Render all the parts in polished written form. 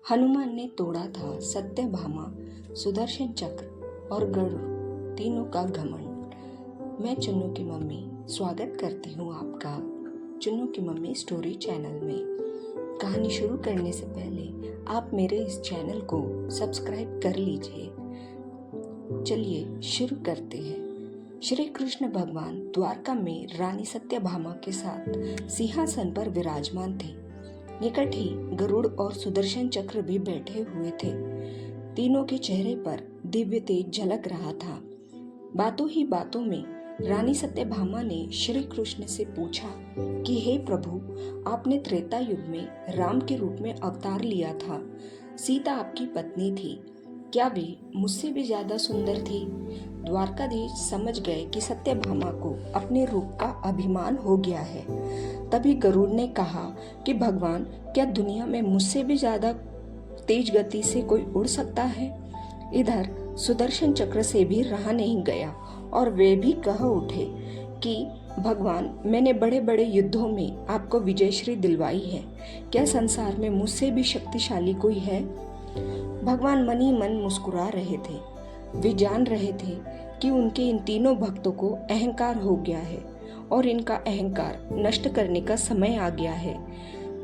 हनुमान ने तोड़ा था सत्यभामा, सुदर्शन चक्र और गरुड़ तीनों का घमंड। मैं चुन्नू की मम्मी स्वागत करती हूँ आपका चुन्नू की मम्मी स्टोरी चैनल में। कहानी शुरू करने से पहले आप मेरे इस चैनल को सब्सक्राइब कर लीजिए। चलिए शुरू करते हैं। श्री कृष्ण भगवान द्वारका में रानी सत्यभामा के साथ सिंहासन पर विराजमान थे। निकट ही गरुड़ और सुदर्शन चक्र भी बैठे हुए थे। तीनों के चेहरे पर दिव्य तेज झलक रहा था। बातों ही बातों में रानी सत्यभामा ने श्री कृष्ण से पूछा कि हे प्रभु, आपने त्रेता युग में राम के रूप में अवतार लिया था। सीता आपकी पत्नी थी, क्या वे मुझसे भी ज्यादा सुंदर थी? द्वारकाधीश समझ गए कि सत्यभामा को अपने रूप का अभिमान हो गया है। तभी गरुड़ ने कहा कि भगवान, क्या दुनिया में मुझसे भी ज्यादा तेज गति से कोई उड़ सकता है? इधर सुदर्शन चक्र से भी रहा नहीं गया और वे भी कह उठे कि भगवान, मैंने बड़े बड़े युद्धों में आपको विजयश्री दिलवाई है, क्या संसार में मुझसे भी शक्तिशाली कोई है? भगवान मन ही मन मुस्कुरा रहे थे। वे जान रहे थे कि उनके इन तीनों भक्तों को अहंकार हो गया है और इनका अहंकार नष्ट करने का समय आ गया है।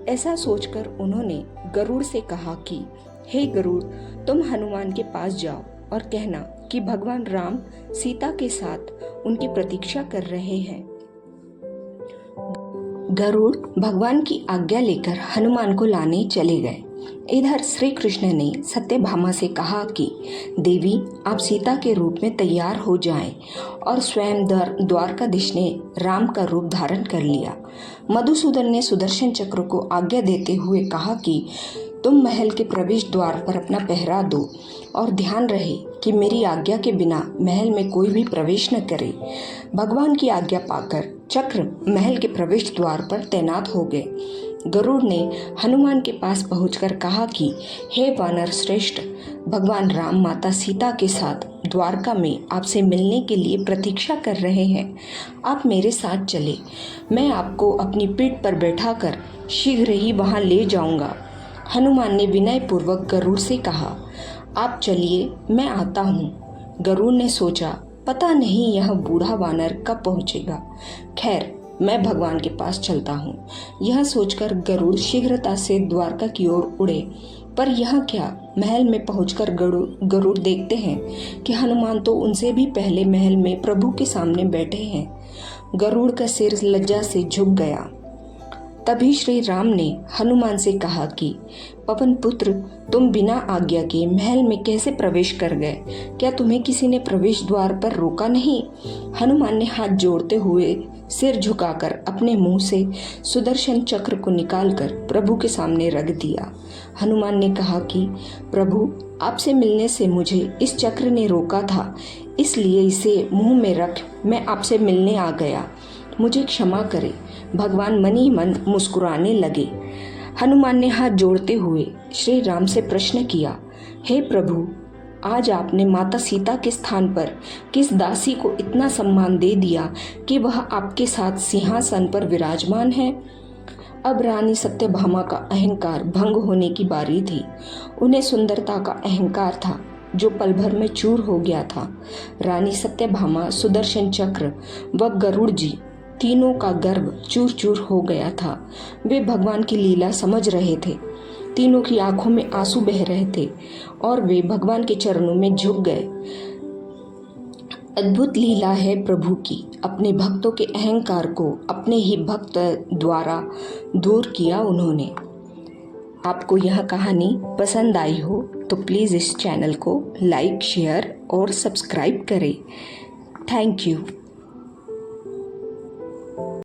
ऐसा सोचकर उन्होंने गरुड़ से कहा कि हे गरुड़, तुम हनुमान के पास जाओ और कहना कि भगवान राम सीता के साथ उनकी प्रतीक्षा कर रहे हैं। गरुड़ भगवान की आज्ञा लेकर हनुमान को लाने चले गए। इधर श्री कृष्ण ने सत्यभामा से कहा कि देवी, आप सीता के रूप में तैयार हो जाएं, और स्वयं द्वारकाधीश ने राम का रूप धारण कर लिया। मधुसूदन ने सुदर्शन चक्र को आज्ञा देते हुए कहा कि तुम महल के प्रवेश द्वार पर अपना पहरा दो और ध्यान रहे कि मेरी आज्ञा के बिना महल में कोई भी प्रवेश न करे। भगवान की आज्ञा पाकर चक्र महल के प्रवेश द्वार पर तैनात हो गए। गरुड़ ने हनुमान के पास पहुंचकर कहा कि हे वानर श्रेष्ठ, भगवान राम माता सीता के साथ द्वारका में आपसे मिलने के लिए प्रतीक्षा कर रहे हैं। आप मेरे साथ चले, मैं आपको अपनी पीठ पर बैठाकर शीघ्र ही वहां ले जाऊंगा। हनुमान ने विनय पूर्वक गरुड़ से कहा, आप चलिए, मैं आता हूँ। गरुड़ ने सोचा, पता नहीं यह बूढ़ा वानर कब पहुंचेगा। खैर, मैं भगवान के पास चलता हूँ। यह सोचकर गरुड़ शीघ्रता से द्वारका की ओर उड़े। पर यह क्या, महल में पहुंचकर गरुड़ देखते हैं कि हनुमान तो उनसे भी पहले महल में प्रभु के सामने बैठे हैं। गरुड़ का सिर लज्जा से झुक गया। तभी श्री राम ने हनुमान से कहा कि पवन पुत्र, तुम बिना आज्ञा के महल में कैसे प्रवेश कर गए? क्या तुम्हें किसी ने प्रवेश द्वार पर रोका नहीं? हनुमान ने हाथ जोड़ते हुए सिर झुकाकर अपने मुंह से सुदर्शन चक्र को निकालकर प्रभु के सामने रख दिया। हनुमान ने कहा कि प्रभु, आपसे मिलने से मुझे इस चक्र ने रोका था, इसलिए इसे मुंह में रख मैं आपसे मिलने आ गया। मुझे क्षमा करें। भगवान मन ही मन मुस्कुराने लगे। हनुमान ने हाथ जोड़ते हुए श्री राम से प्रश्न किया, हे प्रभु, आज आपने माता सीता के स्थान पर किस दासी को इतना सम्मान दे दिया कि वह आपके साथ सिंहासन पर विराजमान है? अब रानी सत्यभामा का अहंकार भंग होने की बारी थी। उन्हें सुंदरता का अहंकार था जो पल भर में चूर हो गया था। रानी सत्यभामा, सुदर्शन चक्र व गरुड़ जी तीनों का गर्व चूर चूर हो गया था। वे भगवान की लीला समझ रहे थे। तीनों की आंखों में आंसू बह रहे थे और वे भगवान के चरणों में झुक गए। अद्भुत लीला है प्रभु की। अपने भक्तों के अहंकार को अपने ही भक्त द्वारा दूर किया उन्होंने। आपको यह कहानी पसंद आई हो तो प्लीज़ इस चैनल को लाइक, शेयर और सब्सक्राइब करें। Thank you.